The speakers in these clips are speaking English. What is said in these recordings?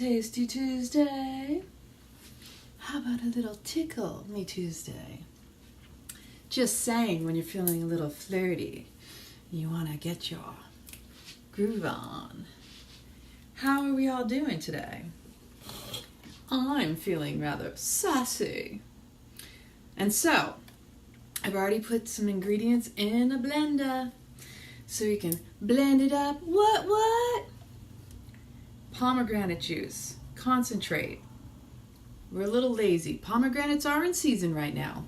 Tasty Tuesday. How about a little Tickle Me Tuesday? Just saying, when you're feeling a little flirty, you want to get your groove on. How are we all doing today? I'm feeling rather sassy. And so, I've already put some ingredients in a blender so you can blend it up. What? Pomegranate juice, concentrate. We're a little lazy. Pomegranates are in season right now.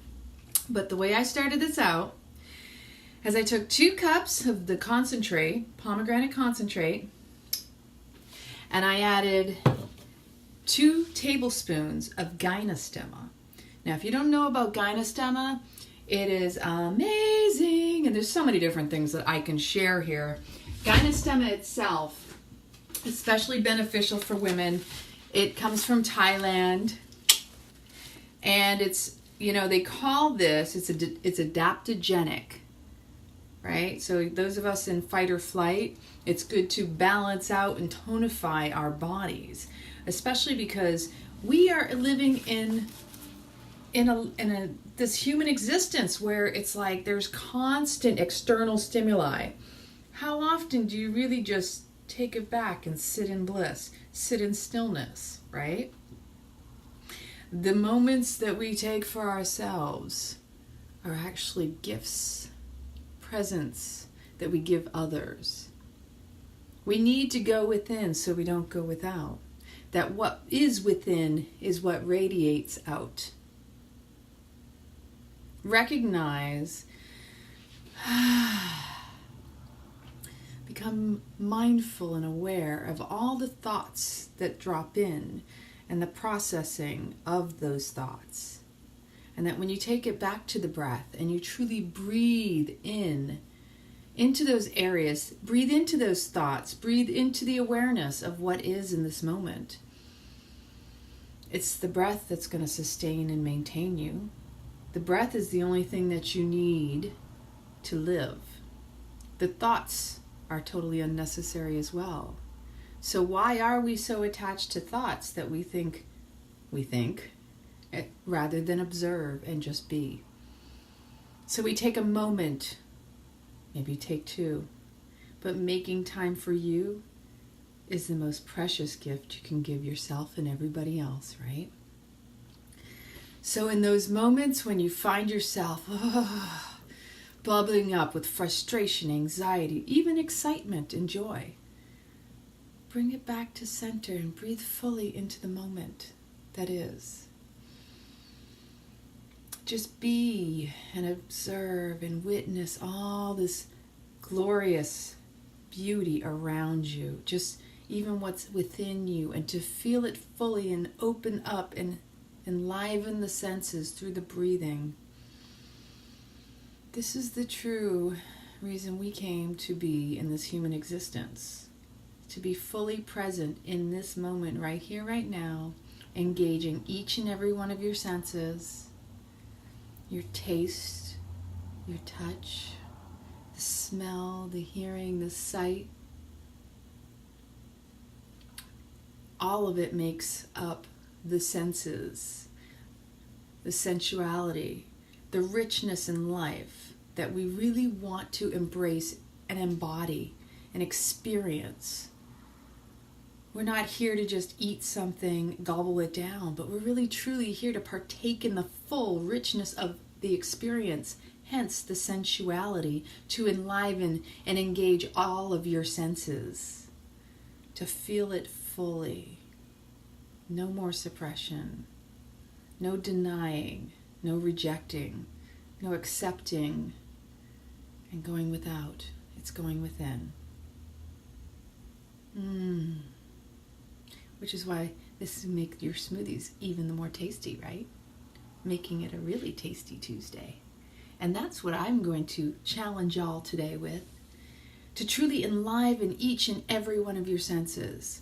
But the way I started this out is I took 2 cups of the concentrate, pomegranate concentrate, and I added 2 tablespoons of gynostema. Now, if you don't know about gynostema, it is amazing, and there's so many different things that I can share here. Gynostema itself, especially beneficial for women. It comes from Thailand, and it's, they call this, it's adaptogenic, right? So those of us in fight or flight, it's good to balance out and tonify our bodies, especially because we are living in this human existence where it's like there's constant external stimuli. How often do you really just take it back and sit in bliss, sit in stillness, right? The moments that we take for ourselves are actually gifts, presents that we give others. We need to go within so we don't go without. That what is within is what radiates out. Recognize, become mindful and aware of all the thoughts that drop in and the processing of those thoughts. And that when you take it back to the breath and you truly breathe into those areas, breathe into those thoughts, breathe into the awareness of what is in this moment. It's the breath that's going to sustain and maintain you. The breath is the only thing that you need to live. The thoughts are totally unnecessary as well. So why are we so attached to thoughts that we think, rather than observe and just be? So we take a moment, maybe take 2, but making time for you is the most precious gift you can give yourself and everybody else, right? So in those moments when you find yourself bubbling up with frustration, anxiety, even excitement and joy, bring it back to center and breathe fully into the moment that is. Just be and observe and witness all this glorious beauty around you, just even what's within you, and to feel it fully and open up and enliven the senses through the breathing. This is the true reason we came to be in this human existence. To be fully present in this moment, right here, right now, engaging each and every one of your senses, your taste, your touch, the smell, the hearing, the sight. All of it makes up the senses, the sensuality, the richness in life that we really want to embrace and embody and experience. We're not here to just eat something, gobble it down, but we're really truly here to partake in the full richness of the experience, hence the sensuality, to enliven and engage all of your senses, to feel it fully. No more suppression, no denying, no rejecting, no accepting, and going without. It's going within. Which is why this makes your smoothies even the more tasty, right? Making it a really tasty Tuesday. And that's what I'm going to challenge y'all today with, to truly enliven each and every one of your senses.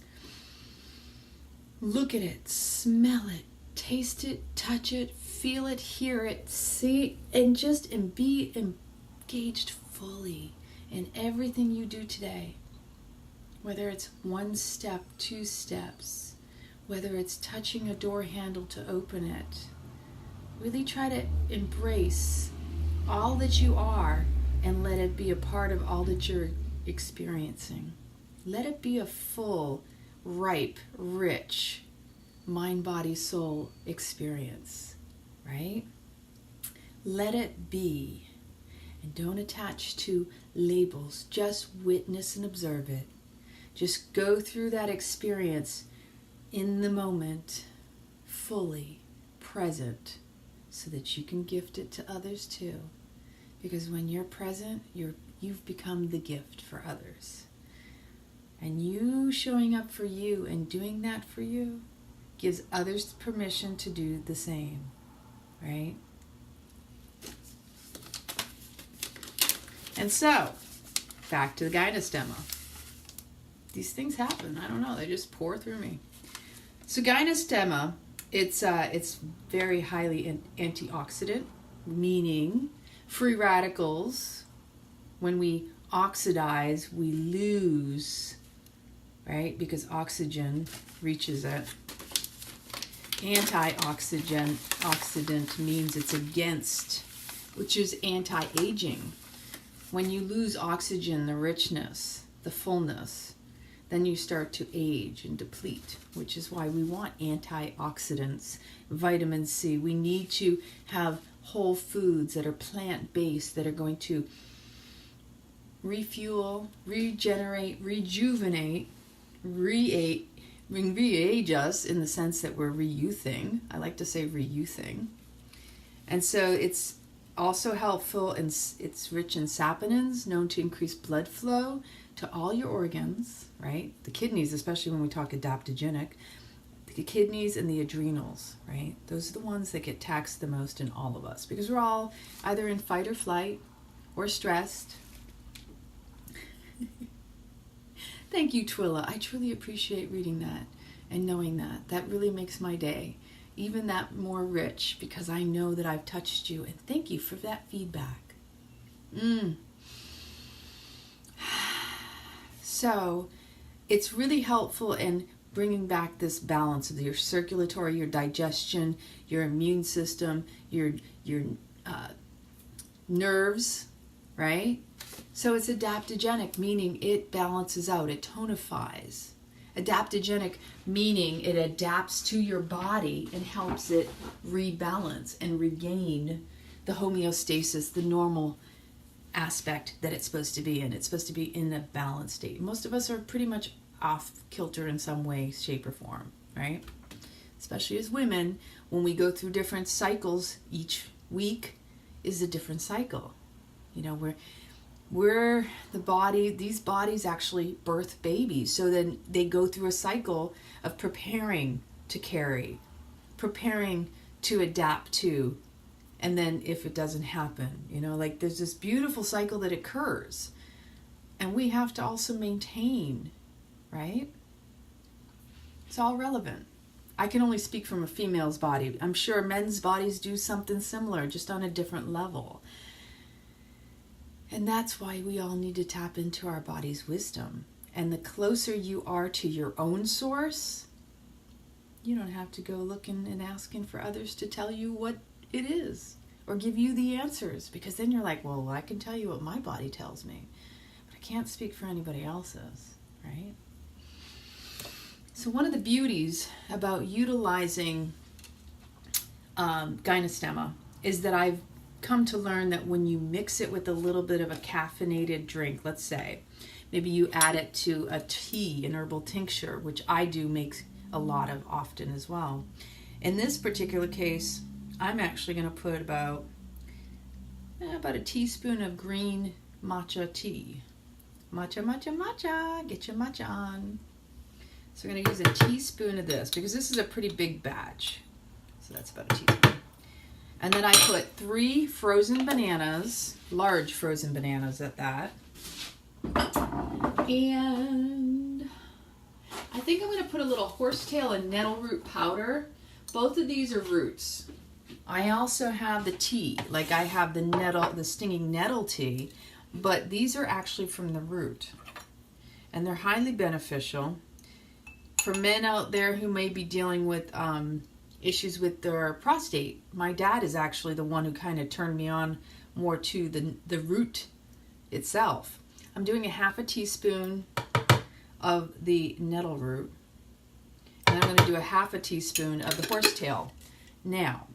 Look at it, smell it, taste it, touch it, feel it, hear it, see, and be engaged fully in everything you do today. Whether it's 1 step, 2 steps, whether it's touching a door handle to open it. Really try to embrace all that you are and let it be a part of all that you're experiencing. Let it be a full, ripe, rich mind, body, soul experience, right? Let it be. And don't attach to labels. Just witness and observe it. Just go through that experience in the moment, fully present, so that you can gift it to others too. Because when you're present, you've become the gift for others. And you showing up for you and doing that for you gives others permission to do the same, right? And so, back to the gynestemma. These things happen. I don't know. They just pour through me. So gynestemma, it's very highly antioxidant, meaning free radicals. When we oxidize, we lose, right? Because oxygen reaches it. Antioxidant means it's against, which is anti-aging. When you lose oxygen, the richness, the fullness, then you start to age and deplete, which is why we want antioxidants, vitamin C. We need to have whole foods that are plant-based, that are going to refuel, regenerate, rejuvenate, re-age us in the sense that we're re-youthing. I like to say re-youthing. And so it's also helpful, and it's rich in saponins, known to increase blood flow to all your organs, right? The kidneys, especially when we talk adaptogenic, the kidneys and the adrenals, right? Those are the ones that get taxed the most in all of us, because we're all either in fight or flight or stressed. Thank you, Twilla. I truly appreciate reading that and knowing that. That really makes my day even that more rich, because I know that I've touched you, and thank you for that feedback. So it's really helpful in bringing back this balance of your circulatory, your digestion, your immune system, your nerves, right? So it's adaptogenic, meaning it balances out, it tonifies. Adaptogenic, meaning it adapts to your body and helps it rebalance and regain the homeostasis, the normal aspect that it's supposed to be in. It's supposed to be in a balanced state. Most of us are pretty much off kilter in some way, shape, or form, right? Especially as women, when we go through different cycles, each week is a different cycle. You know, we're the body, these bodies actually birth babies. So then they go through a cycle of preparing to carry, preparing to adapt to, and then if it doesn't happen, you know, like there's this beautiful cycle that occurs. And we have to also maintain, right? It's all relevant. I can only speak from a female's body. I'm sure men's bodies do something similar, just on a different level. And that's why we all need to tap into our body's wisdom. And the closer you are to your own source, you don't have to go looking and asking for others to tell you what it is or give you the answers, because then you're like, well, I can tell you what my body tells me, but I can't speak for anybody else's, right? So one of the beauties about utilizing gynestemma is that I've come to learn that when you mix it with a little bit of a caffeinated drink, let's say, maybe you add it to a tea, an herbal tincture, which I do make a lot of often as well. In this particular case, I'm actually going to put about a teaspoon of green matcha tea. Matcha, matcha, matcha. Get your matcha on. So we're going to use a teaspoon of this, because this is a pretty big batch. So that's about a teaspoon. And then I put 3 frozen bananas, large frozen bananas at that. And I think I'm going to put a little horsetail and nettle root powder. Both of these are roots. I also have the tea, like I have the stinging nettle tea, but these are actually from the root. And they're highly beneficial. For men out there who may be dealing with issues with their prostate, my dad is actually the one who kind of turned me on more to the root itself. I'm doing a half a teaspoon of the nettle root, and I'm going to do a half a teaspoon of the horsetail. Now,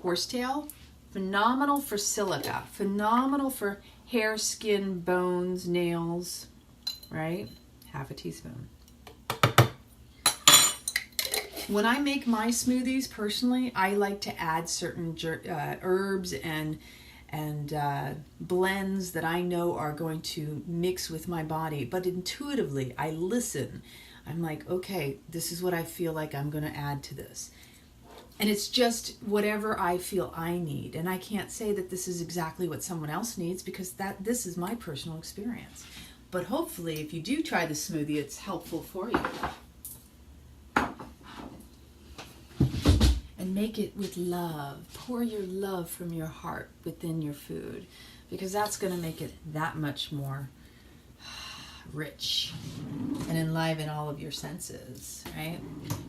horsetail, phenomenal for silica, phenomenal for hair, skin, bones, nails, right? Half a teaspoon. When I make my smoothies, personally, I like to add certain herbs and blends that I know are going to mix with my body. But intuitively, I listen. I'm like, okay, this is what I feel like I'm going to add to this. And it's just whatever I feel I need. And I can't say that this is exactly what someone else needs, because this is my personal experience. But hopefully, if you do try the smoothie, it's helpful for you. And make it with love. Pour your love from your heart within your food, because that's going to make it that much more rich and enliven all of your senses, right?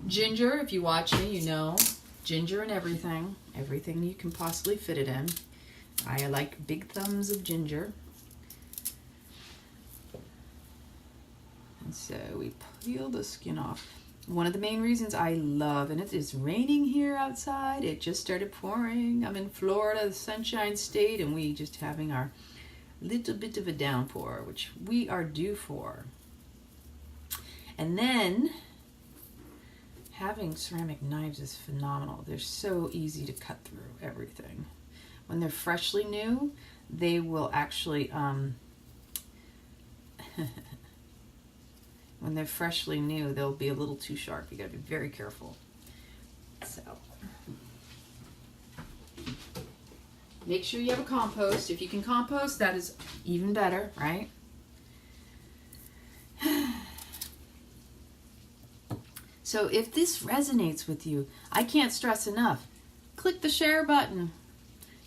Ginger, if you watch me, you know, ginger in everything you can possibly fit it in. I like big thumbs of ginger. And so we peel the skin off. One of the main reasons I love, and it is raining here outside. It just started pouring. I'm in Florida, the Sunshine State, and we just having our little bit of a downpour, which we are due for. And then having ceramic knives is phenomenal. They're so easy to cut through everything. When they're freshly new, they will actually when they're freshly new, they'll be a little too sharp. You gotta be very careful. So, make sure you have a compost. If you can compost, that is even better, right? So if this resonates with you, I can't stress enough, click the share button.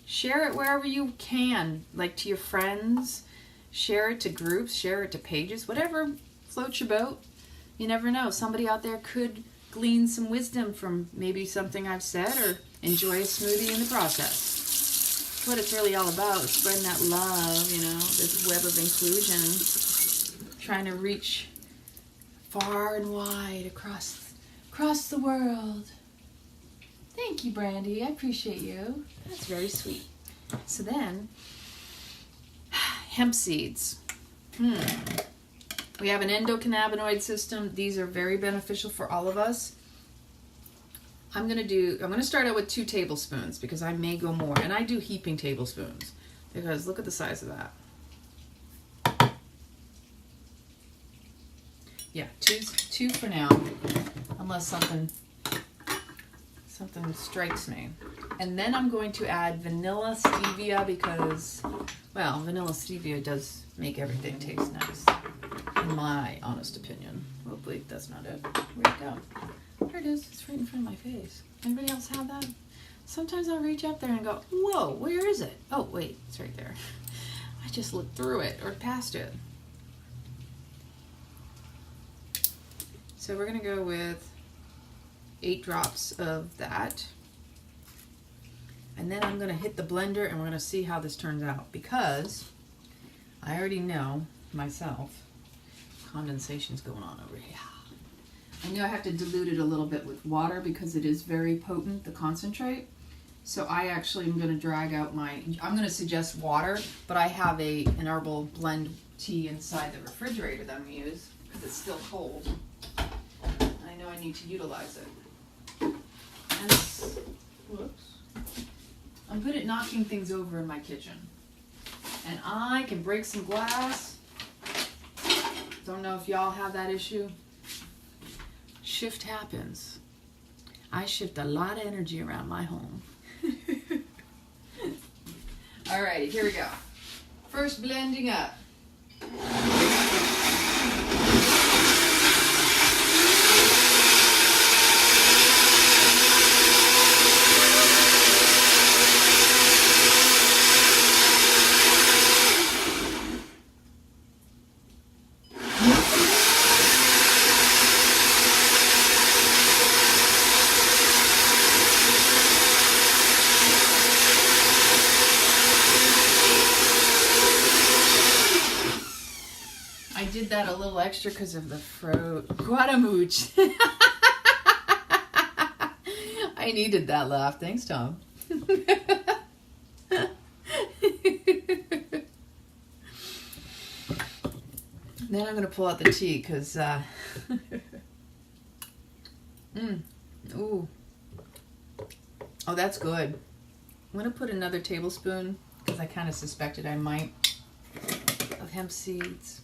Share it wherever you can, like to your friends, share it to groups, share it to pages, whatever floats your boat. You never know. Somebody out there could glean some wisdom from maybe something I've said, or enjoy a smoothie in the process. That's what it's really all about, spreading that love, you know, this web of inclusion, trying to reach far and wide across the world. Thank you, Brandy. I appreciate you. That's very sweet. So then, hemp seeds. We have an endocannabinoid system. These are very beneficial for all of us. I'm going to start out with 2 tablespoons because I may go more. And I do heaping tablespoons because look at the size of that. Yeah, two for now, unless something strikes me. And then I'm going to add vanilla stevia because, well, vanilla stevia does make everything taste nice, in my honest opinion. Hopefully that's not it. Where'd it go? There it is. It's right in front of my face. Anybody else have that? Sometimes I'll reach up there and go, whoa, where is it? Oh, wait, it's right there. I just looked through it or past it. So we're going to go with 8 drops of that. And then I'm going to hit the blender and we're going to see how this turns out, because I already know myself condensation's going on over here. I know I have to dilute it a little bit with water because it is very potent, the concentrate. So I actually am going to drag out I'm going to suggest water, but I have an herbal blend tea inside the refrigerator that I'm going to use because it's still cold. I know I need to utilize it. And whoops. I'm good at knocking things over in my kitchen. And I can break some glass. Don't know if y'all have that issue. Shift happens. I shift a lot of energy around my home. Alrighty, here we go. First blending up. that a little extra because of the fruit. Guatamooch. I needed that laugh. Thanks, Tom. Then I'm going to pull out the tea because, ooh. Oh, that's good. I'm going to put another tablespoon, because I kind of suspected I might, of hemp seeds.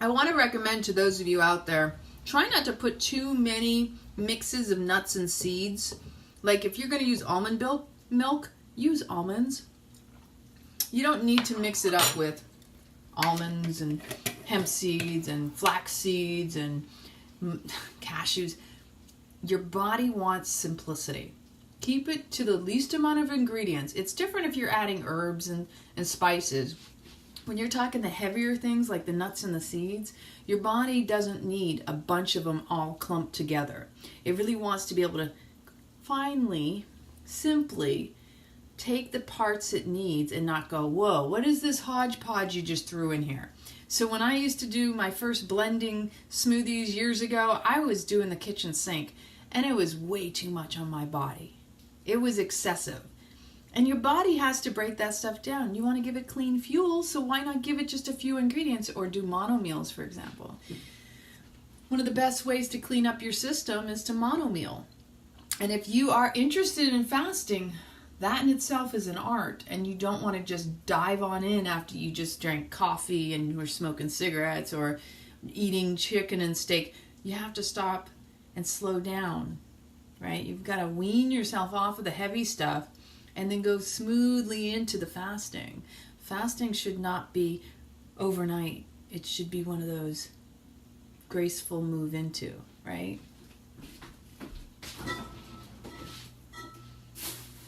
I want to recommend to those of you out there, try not to put too many mixes of nuts and seeds. Like if you're going to use almond milk, use almonds. You don't need to mix it up with almonds and hemp seeds and flax seeds and cashews. Your body wants simplicity. Keep it to the least amount of ingredients. It's different if you're adding herbs and spices. When you're talking the heavier things like the nuts and the seeds, your body doesn't need a bunch of them all clumped together. It really wants to be able to finely, simply take the parts it needs and not go, whoa, what is this hodgepodge you just threw in here? So when I used to do my first blending smoothies years ago, I was doing the kitchen sink and it was way too much on my body. It was excessive. And your body has to break that stuff down. You want to give it clean fuel, so why not give it just a few ingredients or do mono meals, for example. One of the best ways to clean up your system is to mono meal. And if you are interested in fasting, that in itself is an art, and you don't want to just dive on in after you just drank coffee and were smoking cigarettes or eating chicken and steak. You have to stop and slow down, right? You've got to wean yourself off of the heavy stuff and then go smoothly into the fasting. Fasting should not be overnight. It should be one of those graceful move into, right?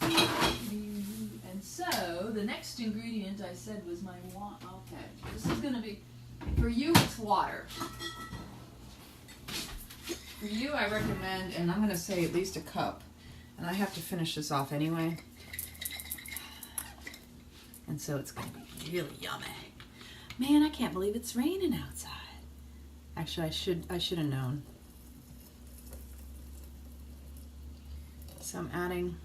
And so the next ingredient I said was my water. Okay, this is going to be, for you it's water. For you I recommend, and I'm going to say at least a cup, and I have to finish this off anyway. And so it's going to be really yummy. Man, I can't believe it's raining outside. Actually, I should have known. So I'm adding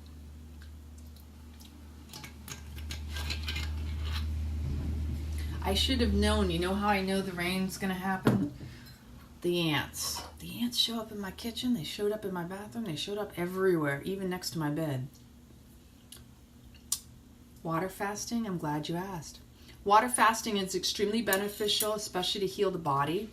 I should have known. You know how I know the rain's going to happen? The ants. The ants show up in my kitchen. They showed up in my bathroom. They showed up everywhere, even next to my bed. Water fasting, I'm glad you asked. Water fasting is extremely beneficial, especially to heal the body,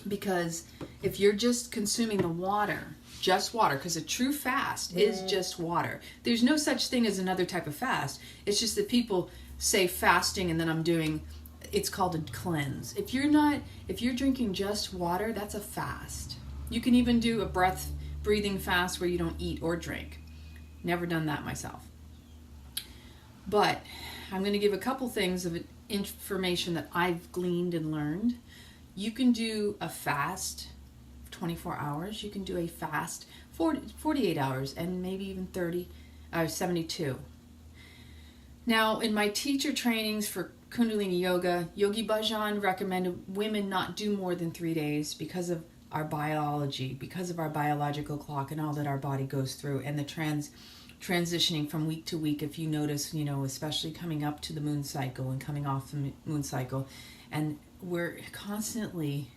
because if you're just consuming the water, just water, because a true fast is just water. There's no such thing as another type of fast. It's just that people say fasting and then it's called a cleanse. If you're drinking just water, that's a fast. You can even do a breathing fast where you don't eat or drink. Never done that myself. But I'm going to give a couple things of information that I've gleaned and learned. You can do a fast 24 hours. You can do a fast 48 hours and maybe even 72. Now, in my teacher trainings for Kundalini Yoga, Yogi Bhajan recommended women not do more than 3 days because of our biology, because of our biological clock and all that our body goes through, and the transitioning from week to week. If you notice, especially coming up to the moon cycle and coming off the moon cycle, and we're constantly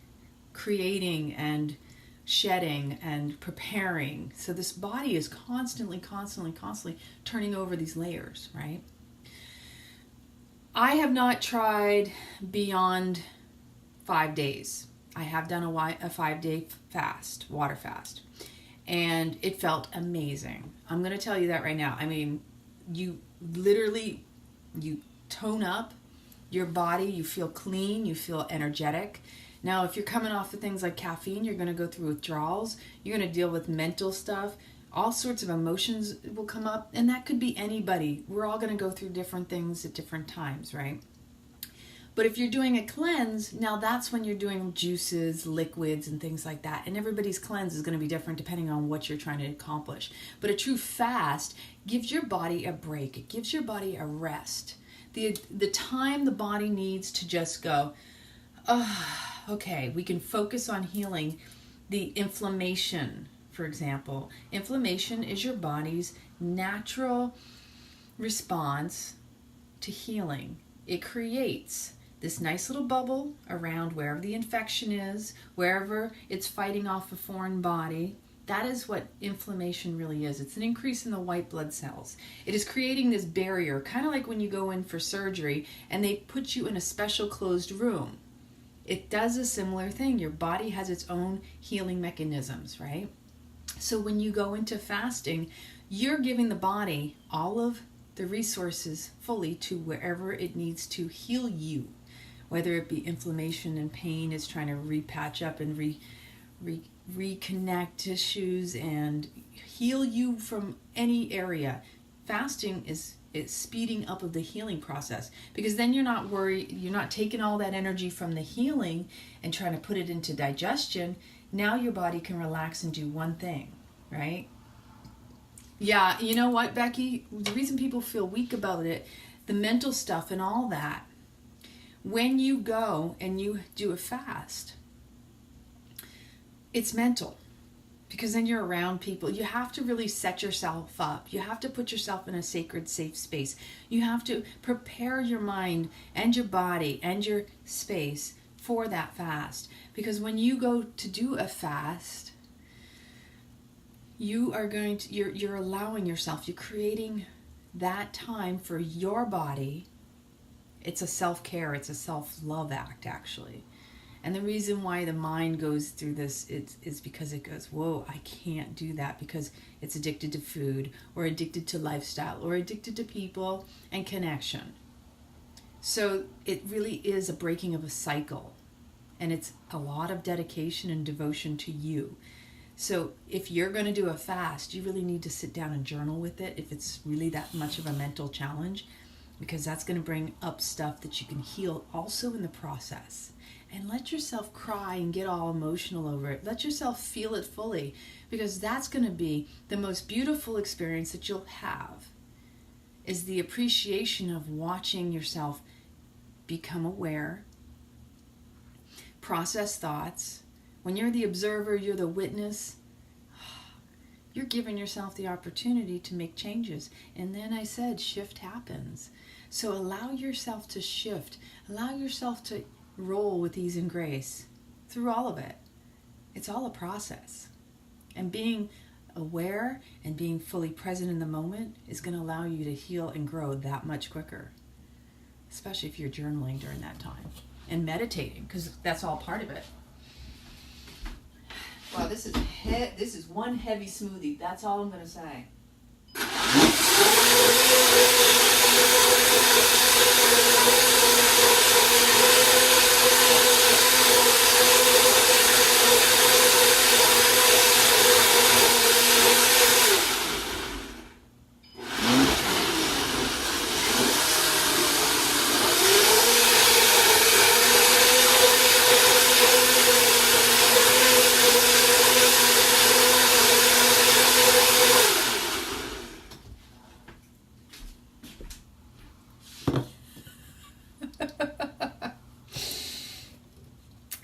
creating and shedding and preparing. So this body is constantly turning over these layers, right? I have not tried beyond 5 days. I have done a 5-day fast, water fast, and it felt amazing. I'm going to tell you that right now. I mean, you tone up your body, you feel clean, you feel energetic. Now, if you're coming off of things like caffeine, you're going to go through withdrawals, you're going to deal with mental stuff, all sorts of emotions will come up, and that could be anybody. We're all going to go through different things at different times, right? But if you're doing a cleanse, now that's when you're doing juices, liquids, and things like that. And everybody's cleanse is going to be different depending on what you're trying to accomplish. But a true fast gives your body a break. It gives your body a rest. The time the body needs to just go, oh, okay, we can focus on healing the inflammation, for example. Inflammation is your body's natural response to healing. It creates this nice little bubble around wherever the infection is, wherever it's fighting off a foreign body. That is what inflammation really is. It's an increase in the white blood cells. It is creating this barrier, kind of like when you go in for surgery and they put you in a special closed room. It does a similar thing. Your body has its own healing mechanisms, right? So when you go into fasting, you're giving the body all of the resources fully to wherever it needs to heal you, whether it be inflammation and pain is trying to repatch up and reconnect tissues and heal you from any area. Fasting is speeding up of the healing process, because then you're not worried, you're not taking all that energy from the healing and trying to put it into digestion. Now your body can relax and do one thing, right? Yeah, you know what, Becky? The reason people feel weak about it, the mental stuff and all that, when you go and you do a fast, it's mental. Because then you're around people. You have to really set yourself up. You have to put yourself in a sacred, safe space. You have to prepare your mind and your body and your space for that fast. Because when you go to do a fast, you're allowing yourself, you're creating that time for your body. It's a self-care, it's a self-love act, actually. And the reason why the mind goes through this is because it goes, whoa, I can't do that, because it's addicted to food or addicted to lifestyle or addicted to people and connection. So it really is a breaking of a cycle, and it's a lot of dedication and devotion to you. So if you're going to do a fast, you really need to sit down and journal with it if it's really that much of a mental challenge, because that's going to bring up stuff that you can heal also in the process. And let yourself cry and get all emotional over it. Let yourself feel it fully, because that's going to be the most beautiful experience that you'll have, is the appreciation of watching yourself become aware, process thoughts. When you're the observer, you're the witness, you're giving yourself the opportunity to make changes. And then I said, shift happens. So allow yourself to shift. Allow yourself to roll with ease and grace through all of it. It's all a process. And being aware and being fully present in the moment is going to allow you to heal and grow that much quicker, especially if you're journaling during that time and meditating, because that's all part of it. Wow, this is one heavy smoothie. That's all I'm going to say.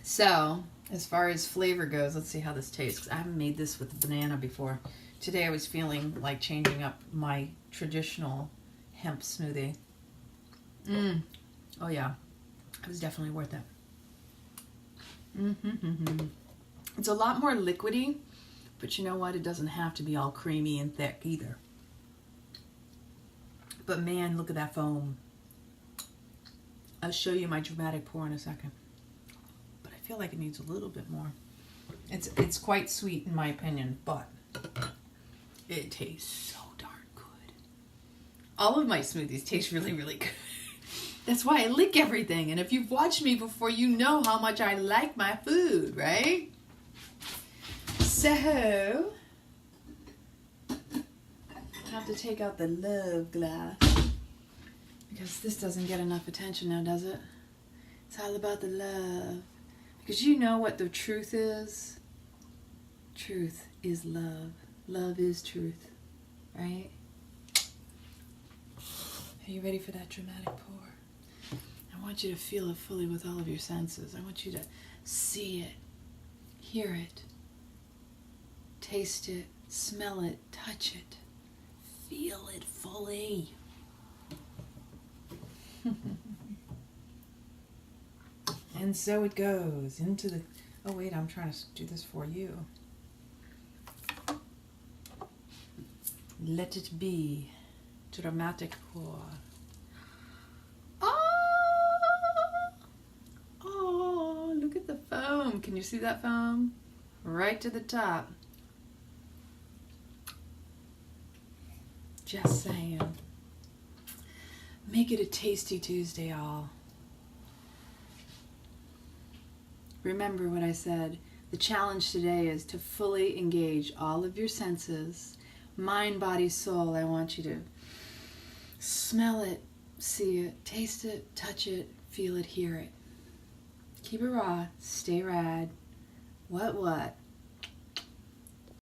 So, as far as flavor goes, let's see how this tastes. I haven't made this with banana before. Today I was feeling like changing up my traditional hemp smoothie. Oh yeah, it was definitely worth it. It's a lot more liquidy, but you know what? It doesn't have to be all creamy and thick either. But man, look at that foam. I'll show you my dramatic pour in a second. I feel like it needs a little bit more. It's quite sweet in my opinion, but it tastes so darn good. All of my smoothies taste really, really good. That's why I lick everything. And if you've watched me before, you know how much I like my food, right? So, I have to take out the love glass, because this doesn't get enough attention now, does it? It's all about the love. Because you know what the truth is? Truth is love. Love is truth. Right? Are you ready for that dramatic pour? I want you to feel it fully with all of your senses. I want you to see it, hear it, taste it, smell it, touch it, feel it fully. And so it goes into the... Oh wait, I'm trying to do this for you. Let it be. Dramatic pour. Oh, look at the foam. Can you see that foam? Right to the top. Just saying. Make it a tasty Tuesday, all. Remember what I said. The challenge today is to fully engage all of your senses. Mind, body, soul. I want you to smell it, see it, taste it, touch it, feel it, hear it. Keep it raw. Stay rad. What?